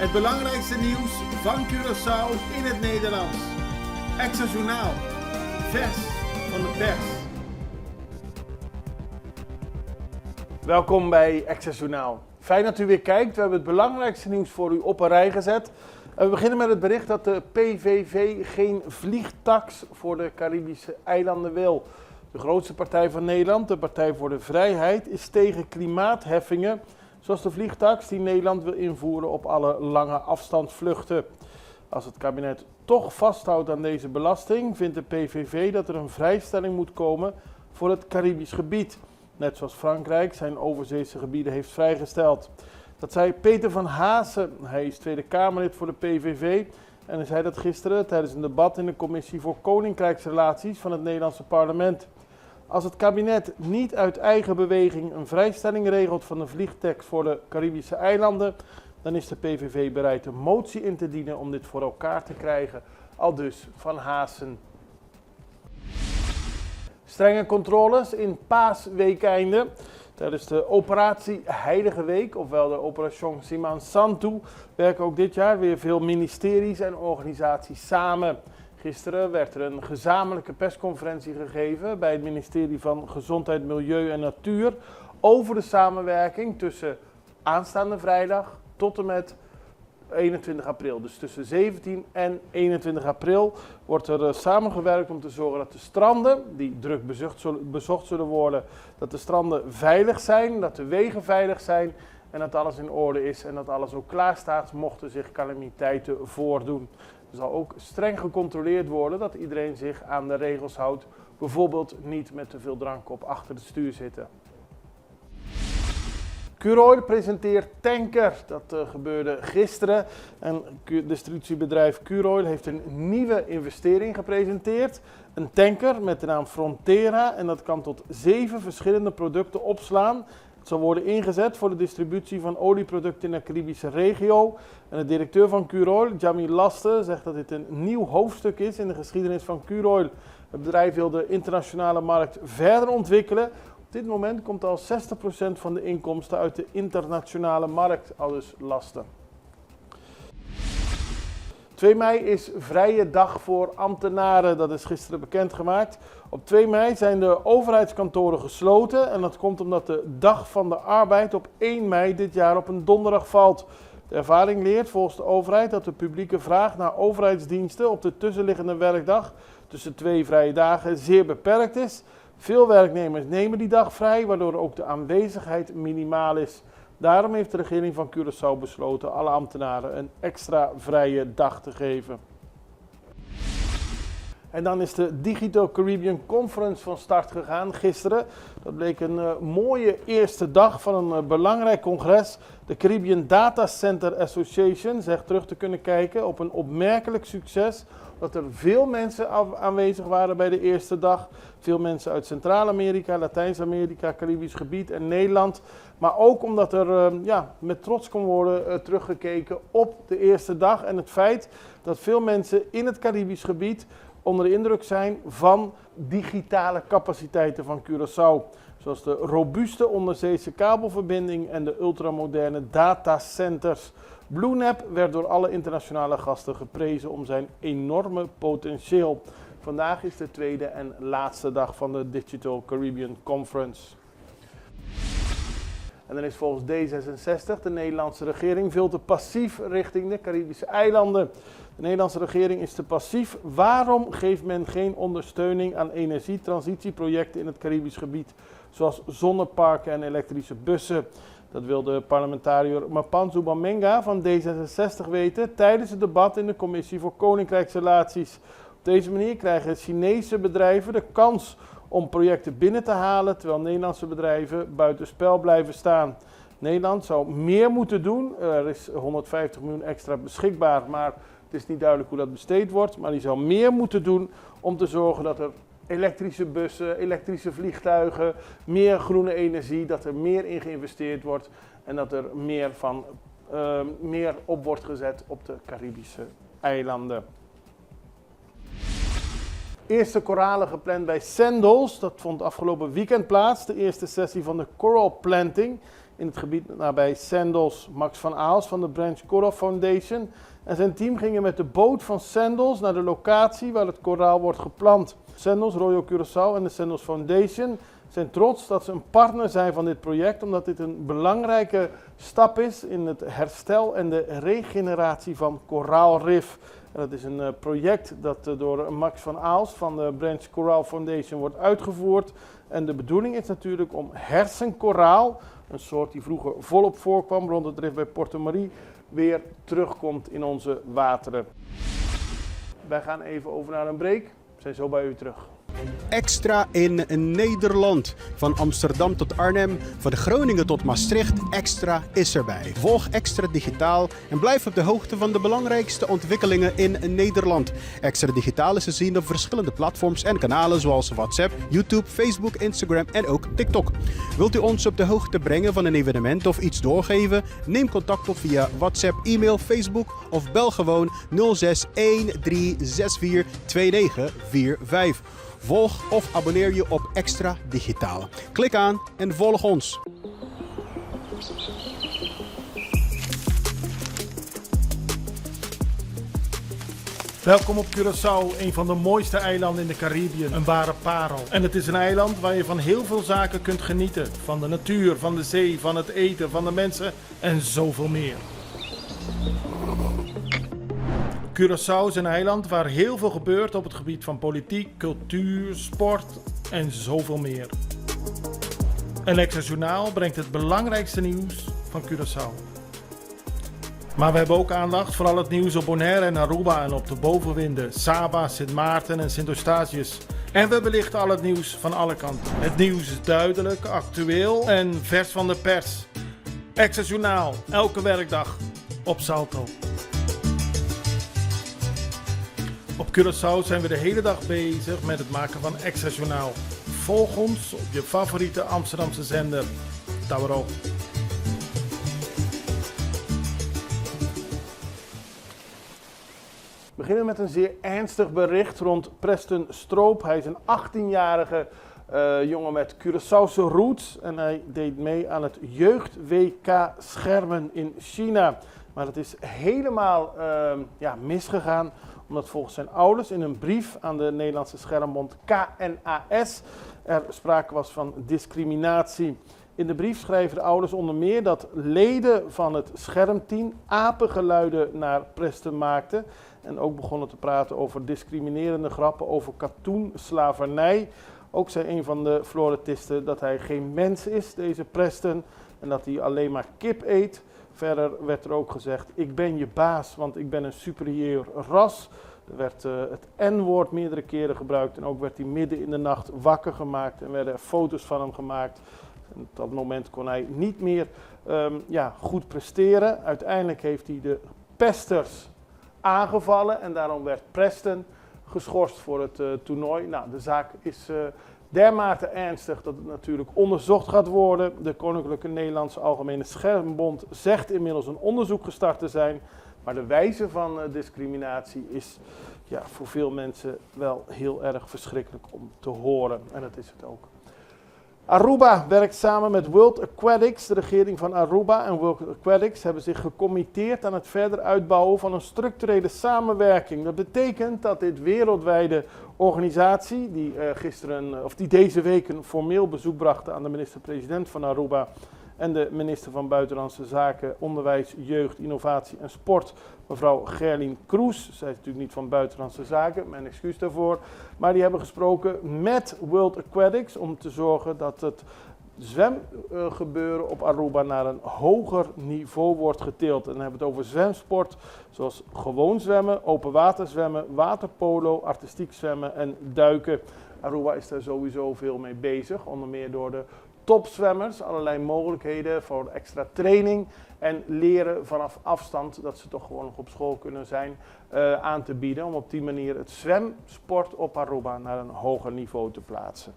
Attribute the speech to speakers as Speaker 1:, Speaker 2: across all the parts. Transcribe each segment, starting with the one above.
Speaker 1: Het belangrijkste nieuws van Curaçao in het Nederlands. Extra Journaal. Vers van de pers. Welkom bij Extra Journaal. Fijn dat u weer kijkt. We hebben het belangrijkste nieuws voor u op een rij gezet. We beginnen met het bericht dat de PVV geen vliegtax voor de Caribische eilanden wil. De grootste partij van Nederland, de Partij voor de Vrijheid, is tegen klimaatheffingen, zoals de vliegtax die Nederland wil invoeren op alle lange afstandsvluchten. Als het kabinet toch vasthoudt aan deze belasting, vindt de PVV dat er een vrijstelling moet komen voor het Caribisch gebied. Net zoals Frankrijk zijn overzeese gebieden heeft vrijgesteld. Dat zei Peter van Haasen. Hij is Tweede Kamerlid voor de PVV en hij zei dat gisteren tijdens een debat in de Commissie voor Koninkrijksrelaties van het Nederlandse parlement. Als het kabinet niet uit eigen beweging een vrijstelling regelt van de vliegtax voor de Caribische eilanden, dan is de PVV bereid een motie in te dienen om dit voor elkaar te krijgen. Aldus Van Haasen. Strenge controles in paasweekeinde. Tijdens de operatie Heilige Week, ofwel de Operation Semana Santa, werken ook dit jaar weer veel ministeries en organisaties samen. Gisteren werd er een gezamenlijke persconferentie gegeven bij het ministerie van Gezondheid, Milieu en Natuur over de samenwerking tussen aanstaande vrijdag tot en met 21 april. Dus tussen 17 en 21 april wordt er samengewerkt om te zorgen dat de stranden, die druk bezocht zullen worden, dat de stranden veilig zijn, dat de wegen veilig zijn en dat alles in orde is en dat alles ook klaar staat mochten zich calamiteiten voordoen. Er zal ook streng gecontroleerd worden dat iedereen zich aan de regels houdt, bijvoorbeeld niet met te veel drank op achter het stuur zitten. Curoil presenteert tanker. Dat gebeurde gisteren. En distributiebedrijf Curoil heeft een nieuwe investering gepresenteerd. Een tanker met de naam Frontera en dat kan tot 7 verschillende producten opslaan. Het zal worden ingezet voor de distributie van olieproducten in de Caribische regio. En de directeur van Curoil, Jamie Laste, zegt dat dit een nieuw hoofdstuk is in de geschiedenis van Curoil. Het bedrijf wil de internationale markt verder ontwikkelen. Op dit moment komt al 60% van de inkomsten uit de internationale markt, aldus Laste. 2 mei is vrije dag voor ambtenaren, dat is gisteren bekendgemaakt. Op 2 mei zijn de overheidskantoren gesloten en dat komt omdat de dag van de arbeid op 1 mei dit jaar op een donderdag valt. De ervaring leert volgens de overheid dat de publieke vraag naar overheidsdiensten op de tussenliggende werkdag tussen 2 vrije dagen zeer beperkt is. Veel werknemers nemen die dag vrij, waardoor ook de aanwezigheid minimaal is. Daarom heeft de regering van Curaçao besloten alle ambtenaren een extra vrije dag te geven. En dan is de Digital Caribbean Conference van start gegaan gisteren. Dat bleek een mooie eerste dag van een belangrijk congres. De Caribbean Data Center Association zegt terug te kunnen kijken op een opmerkelijk succes. Dat er veel mensen aanwezig waren bij de eerste dag. Veel mensen uit Centraal-Amerika, Latijns-Amerika, Caribisch gebied en Nederland. Maar ook omdat er met trots kon worden teruggekeken op de eerste dag. En het feit dat veel mensen in het Caribisch gebied onder de indruk zijn van digitale capaciteiten van Curaçao. Zoals de robuuste onderzeese kabelverbinding en de ultramoderne datacenters. BlueNap werd door alle internationale gasten geprezen om zijn enorme potentieel. Vandaag is de tweede en laatste dag van de Digital Caribbean Conference. En dan is volgens D66 de Nederlandse regering veel te passief richting de Caribische eilanden. De Nederlandse regering is te passief. Waarom geeft men geen ondersteuning aan energietransitieprojecten in het Caribisch gebied, zoals zonneparken en elektrische bussen? Dat wil de parlementariër Mapanzu Bamenga van D66 weten tijdens het debat in de Commissie voor Koninkrijksrelaties. Op deze manier krijgen Chinese bedrijven de kans om projecten binnen te halen, terwijl Nederlandse bedrijven buitenspel blijven staan. Nederland zou meer moeten doen. Er is 150 miljoen extra beschikbaar, maar het is niet duidelijk hoe dat besteed wordt. Maar die zou meer moeten doen om te zorgen dat er elektrische bussen, elektrische vliegtuigen, meer groene energie, dat er meer in geïnvesteerd wordt en dat er meer op wordt gezet op de Caribische eilanden. Eerste koralen gepland bij Sandals. Dat vond afgelopen weekend plaats. De eerste sessie van de Coral Planting in het gebied nabij Sendels. Max van Aals van de Branch Coral Foundation en zijn team gingen met de boot van Sendels naar de locatie waar het koraal wordt geplant. Sendels, Royal Curaçao en de Sendels Foundation zijn trots dat ze een partner zijn van dit project, omdat dit een belangrijke stap is in het herstel en de regeneratie van koraalrif. En dat is een project dat door Max van Aals van de Branch Coral Foundation wordt uitgevoerd. En de bedoeling is natuurlijk om hersenkoraal, een soort die vroeger volop voorkwam rond het rif bij Porto Marie, weer terugkomt in onze wateren. Wij gaan even over naar een break. We zijn zo bij u terug.
Speaker 2: Extra in Nederland. Van Amsterdam tot Arnhem, van Groningen tot Maastricht, Extra is erbij. Volg Extra Digitaal en blijf op de hoogte van de belangrijkste ontwikkelingen in Nederland. Extra Digitaal is te zien op verschillende platforms en kanalen zoals WhatsApp, YouTube, Facebook, Instagram en ook TikTok. Wilt u ons op de hoogte brengen van een evenement of iets doorgeven? Neem contact op via WhatsApp, e-mail, Facebook of bel gewoon 06 1364 2945. Volg of abonneer je op Extra Digitaal. Klik aan en volg ons.
Speaker 1: Welkom op Curaçao, een van de mooiste eilanden in de Caribiën. Een ware parel. En het is een eiland waar je van heel veel zaken kunt genieten. Van de natuur, van de zee, van het eten, van de mensen en zoveel meer. Curaçao is een eiland waar heel veel gebeurt op het gebied van politiek, cultuur, sport en zoveel meer. En Extra Journaal brengt het belangrijkste nieuws van Curaçao. Maar we hebben ook aandacht voor al het nieuws op Bonaire en Aruba en op de bovenwinden, Saba, Sint Maarten en Sint Eustatius. En we belichten al het nieuws van alle kanten. Het nieuws is duidelijk, actueel en vers van de pers. Extra Journaal, elke werkdag op Salto. Op Curaçao zijn we de hele dag bezig met het maken van Extra Journaal. Volg ons op je favoriete Amsterdamse zender, Tauro. We beginnen met een zeer ernstig bericht rond Preston Stroop. Hij is een 18-jarige jongen met Curaçaose roots en hij deed mee aan het jeugd-WK schermen in China. Maar het is helemaal misgegaan, omdat volgens zijn ouders in een brief aan de Nederlandse schermbond KNAS er sprake was van discriminatie. In de brief schrijven de ouders onder meer dat leden van het schermteam apengeluiden naar Preston maakten. En ook begonnen te praten over discriminerende grappen over katoenslavernij. Ook zei een van de floretisten dat hij geen mens is, deze Preston, en dat hij alleen maar kip eet. Verder werd er ook gezegd, ik ben je baas, want ik ben een superieur ras. Er werd het N-woord meerdere keren gebruikt en ook werd hij midden in de nacht wakker gemaakt en werden er foto's van hem gemaakt. En op dat moment kon hij niet meer goed presteren. Uiteindelijk heeft hij de pesters aangevallen en daarom werd Preston geschorst voor het toernooi. Nou, de zaak is dermate ernstig dat het natuurlijk onderzocht gaat worden. De Koninklijke Nederlandse Algemene Schermbond zegt inmiddels een onderzoek gestart te zijn. Maar de wijze van discriminatie is voor veel mensen wel heel erg verschrikkelijk om te horen. En dat is het ook. Aruba werkt samen met World Aquatics. De regering van Aruba en World Aquatics hebben zich gecommitteerd aan het verder uitbouwen van een structurele samenwerking. Dat betekent dat dit wereldwijde organisatie, die deze week een formeel bezoek bracht aan de minister-president van Aruba en de minister van Buitenlandse Zaken, Onderwijs, Jeugd, Innovatie en Sport, mevrouw Gerlien Kroes. Zij is natuurlijk niet van Buitenlandse Zaken, mijn excuus daarvoor. Maar die hebben gesproken met World Aquatics om te zorgen dat het zwemgebeuren op Aruba naar een hoger niveau wordt getild. En dan hebben we het over zwemsport, zoals gewoon zwemmen, open water zwemmen, waterpolo, artistiek zwemmen en duiken. Aruba is daar sowieso veel mee bezig, onder meer door de topzwemmers, allerlei mogelijkheden voor extra training en leren vanaf afstand, dat ze toch gewoon nog op school kunnen zijn, aan te bieden. Om op die manier het zwemsport op Aruba naar een hoger niveau te plaatsen.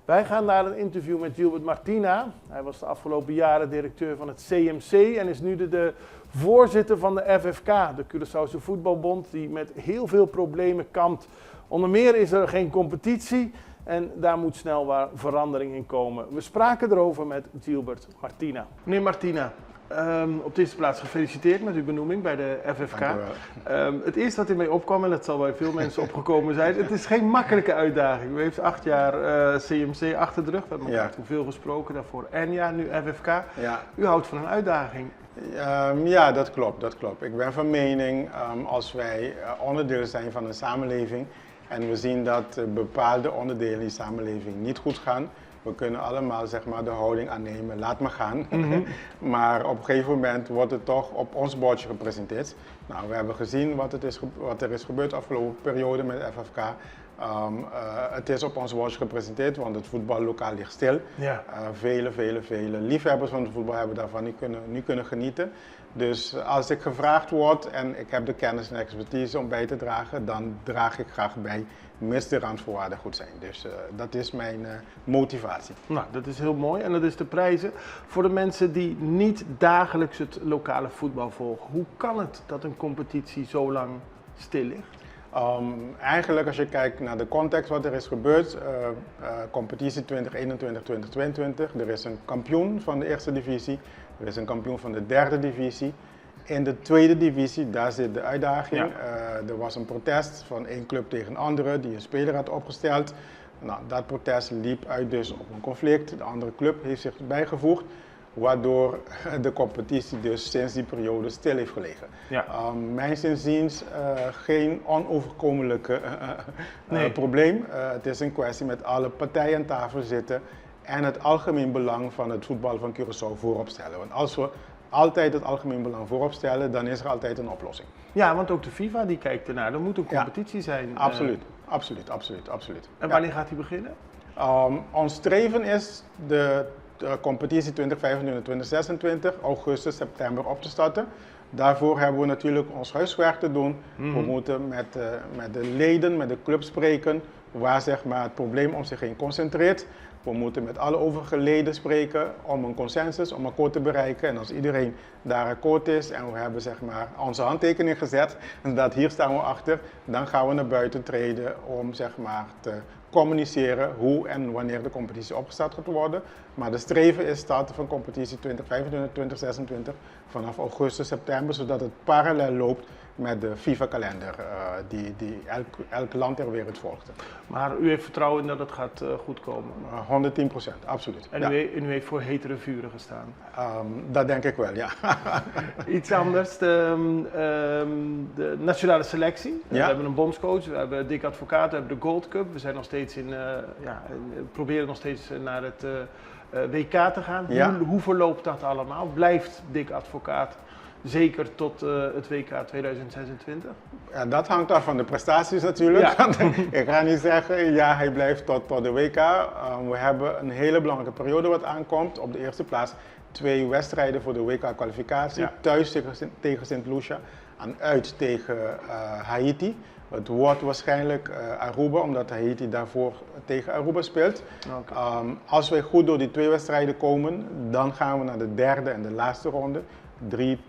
Speaker 1: Wij gaan naar een interview met Gilbert Martina. Hij was de afgelopen jaren directeur van het CMC en is nu de voorzitter van de FFK, de Curaçaose Voetbalbond, die met heel veel problemen kampt. Onder meer is er geen competitie En daar moet snel verandering in komen. We spraken erover met Gilbert Martina. Meneer Martina, op de eerste plaats gefeliciteerd met uw benoeming bij de FFK.
Speaker 3: Dank u wel.
Speaker 1: Het eerste wat in mij opkwam, en dat zal bij veel mensen opgekomen zijn, het is geen makkelijke uitdaging. U heeft 8 jaar CMC achter de rug, we hebben elkaar toen veel gesproken, daarvoor Enya, nu FFK.
Speaker 3: Ja.
Speaker 1: U houdt van een uitdaging.
Speaker 3: Ja, dat klopt. Ik ben van mening, als wij onderdeel zijn van een samenleving en we zien dat bepaalde onderdelen in die samenleving niet goed gaan, we kunnen allemaal zeg maar, de houding aannemen, laat maar gaan. Maar op een gegeven moment wordt het toch op ons bordje gepresenteerd. Nou, we hebben gezien wat er is gebeurd de afgelopen periode met FFK. Het is op ons bordje gepresenteerd, want het voetbal lokaal ligt stil.
Speaker 1: Ja.
Speaker 3: Vele liefhebbers van het voetbal hebben daarvan niet kunnen genieten. Dus als ik gevraagd word en ik heb de kennis en expertise om bij te dragen, dan draag ik graag bij, mits de randvoorwaarden goed zijn. Dus dat is mijn motivatie.
Speaker 1: Nou, dat is heel mooi en dat is de prijzen. Voor de mensen die niet dagelijks het lokale voetbal volgen, hoe kan het dat een competitie zo lang stil ligt?
Speaker 3: Eigenlijk als je kijkt naar de context wat er is gebeurd, competitie 2021-2022, er is een kampioen van de eerste divisie, er is een kampioen van de derde divisie. In de tweede divisie, daar zit de uitdaging.
Speaker 1: Ja.
Speaker 3: Er was een protest van één club tegen een andere die een speler had opgesteld. Nou, dat protest liep uit dus op een conflict. De andere club heeft zich bijgevoegd, waardoor de competitie dus sinds die periode stil heeft gelegen.
Speaker 1: Ja.
Speaker 3: Mijns inziens geen onoverkomelijke
Speaker 1: Nee.
Speaker 3: probleem. Het is een kwestie met alle partijen aan tafel zitten en het algemeen belang van het voetbal van Curaçao voorop stellen. Want als we altijd het algemeen belang voorop stellen, dan is er altijd een oplossing.
Speaker 1: Ja, want ook de FIFA die kijkt ernaar. Er moet een competitie zijn.
Speaker 3: Absoluut.
Speaker 1: En wanneer gaat die beginnen?
Speaker 3: Ons streven is de competitie 2025-2026, augustus, september op te starten. Daarvoor hebben we natuurlijk ons huiswerk te doen. We moeten met de leden, met de club spreken, waar zeg maar, het probleem om zich heen concentreert. We moeten met alle overige leden spreken om een consensus, om een akkoord te bereiken. En als iedereen daar akkoord is en we hebben zeg maar, onze handtekening gezet, dat hier staan we achter, dan gaan we naar buiten treden om zeg maar, te communiceren hoe en wanneer de competitie opgestart gaat worden. Maar de streven is starten van competitie 2025-2026 vanaf augustus, september, zodat het parallel loopt met de FIFA-kalender die elk land ter wereld volgt.
Speaker 1: Maar u heeft vertrouwen in dat het gaat goed komen?
Speaker 3: 110%, absoluut.
Speaker 1: En
Speaker 3: Ja.
Speaker 1: u heeft voor hetere vuren gestaan?
Speaker 3: Dat denk ik wel, ja.
Speaker 1: Iets anders, de nationale selectie. We
Speaker 3: Ja.
Speaker 1: hebben een bondscoach, we hebben Dick Advocaat, we hebben de Gold Cup. We zijn nog steeds proberen nog steeds naar het WK te gaan.
Speaker 3: Ja.
Speaker 1: Hoe verloopt dat allemaal? Blijft Dick Advocaat zeker tot het WK 2026?
Speaker 3: Ja, dat hangt af van de prestaties natuurlijk.
Speaker 1: Ja.
Speaker 3: Ik ga niet zeggen, ja, hij blijft tot de WK. We hebben een hele belangrijke periode wat aankomt. Op de eerste plaats 2 wedstrijden voor de WK-kwalificatie.
Speaker 1: Ja.
Speaker 3: Thuis tegen St. Lucia en uit tegen Haiti. Het wordt waarschijnlijk Aruba, omdat Haiti daarvoor tegen Aruba speelt.
Speaker 1: Okay.
Speaker 3: Als wij goed door die 2 wedstrijden komen, dan gaan we naar de derde en de laatste ronde.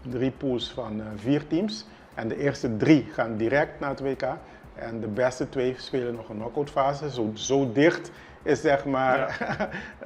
Speaker 3: Drie pools van 4 teams. En de eerste 3 gaan direct naar het WK. En de beste 2 spelen nog een knock-out fase. Zo dicht is zeg maar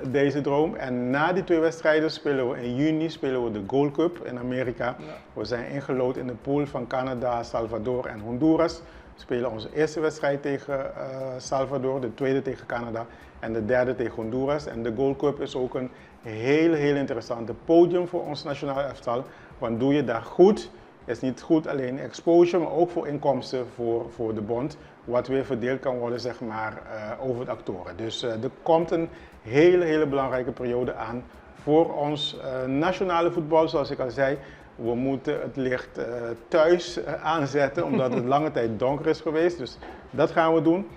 Speaker 3: deze droom. En na die 2 wedstrijden spelen we in juni de Gold Cup in Amerika.
Speaker 1: Ja.
Speaker 3: We zijn ingelood in de pool van Canada, Salvador en Honduras. We spelen onze eerste wedstrijd tegen Salvador, de tweede tegen Canada en de derde tegen Honduras. En de Gold Cup is ook een heel interessante podium voor ons nationale elftal. Want doe je daar goed, is niet goed alleen exposure, maar ook voor inkomsten voor de bond. Wat weer verdeeld kan worden zeg maar, over de actoren. Dus er komt een hele belangrijke periode aan voor ons nationale voetbal, zoals ik al zei. We moeten het licht thuis aanzetten, omdat het lange tijd donker is geweest. Dus dat gaan we doen.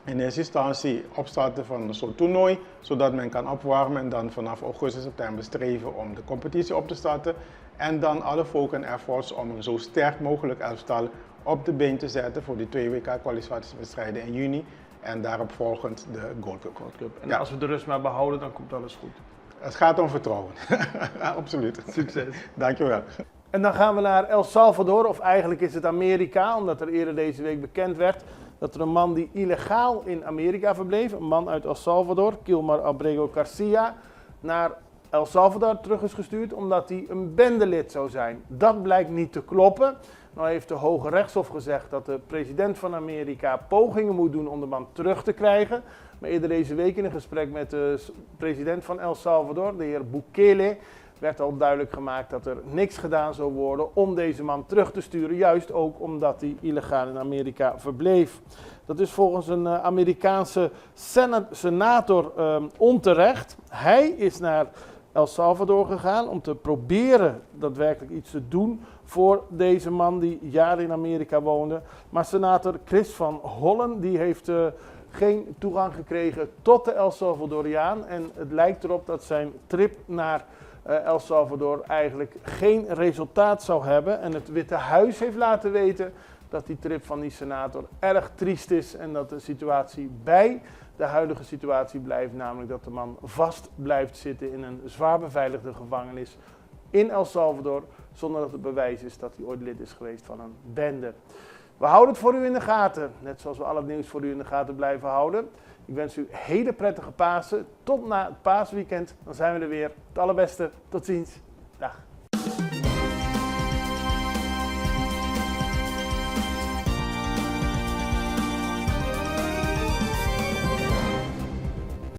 Speaker 3: In eerste instantie opstarten van een soort toernooi, zodat men kan opwarmen en dan vanaf augustus, september streven om de competitie op te starten. En dan alle focus en efforts om een zo sterk mogelijk elftal op de been te zetten voor die 2 WK-kwalificatiewedstrijden in juni. En daarop volgend de Gold Cup.
Speaker 1: En
Speaker 3: Ja.
Speaker 1: als we de rust maar behouden, dan komt alles goed.
Speaker 3: Het gaat om vertrouwen. Absoluut.
Speaker 1: Succes.
Speaker 3: Dankjewel.
Speaker 1: En dan gaan we naar El Salvador, of eigenlijk is het Amerika, omdat er eerder deze week bekend werd dat er een man die illegaal in Amerika verbleef, een man uit El Salvador, Kilmar Abrego Garcia, naar El Salvador terug is gestuurd omdat hij een bendelid zou zijn. Dat blijkt niet te kloppen. Nou heeft de Hoge Rechtshof gezegd dat de president van Amerika pogingen moet doen om de man terug te krijgen. Maar eerder deze week in een gesprek met de president van El Salvador, de heer Bukele, werd al duidelijk gemaakt dat er niks gedaan zou worden om deze man terug te sturen. Juist ook omdat hij illegaal in Amerika verbleef. Dat is volgens een Amerikaanse senator onterecht. Hij is naar El Salvador gegaan om te proberen daadwerkelijk iets te doen voor deze man die jaren in Amerika woonde. Maar senator Chris van Hollen die heeft geen toegang gekregen tot de El Salvadoriaan. En het lijkt erop dat zijn trip naar El Salvador eigenlijk geen resultaat zou hebben. En het Witte Huis heeft laten weten dat die trip van die senator erg triest is en dat de situatie bij de huidige situatie blijft, namelijk dat de man vast blijft zitten in een zwaar beveiligde gevangenis in El Salvador, zonder dat het bewijs is dat hij ooit lid is geweest van een bende. We houden het voor u in de gaten, net zoals we al het nieuws voor u in de gaten blijven houden. Ik wens u hele prettige Pasen. Tot na het paasweekend, dan zijn we er weer. Het allerbeste. Tot ziens. Dag.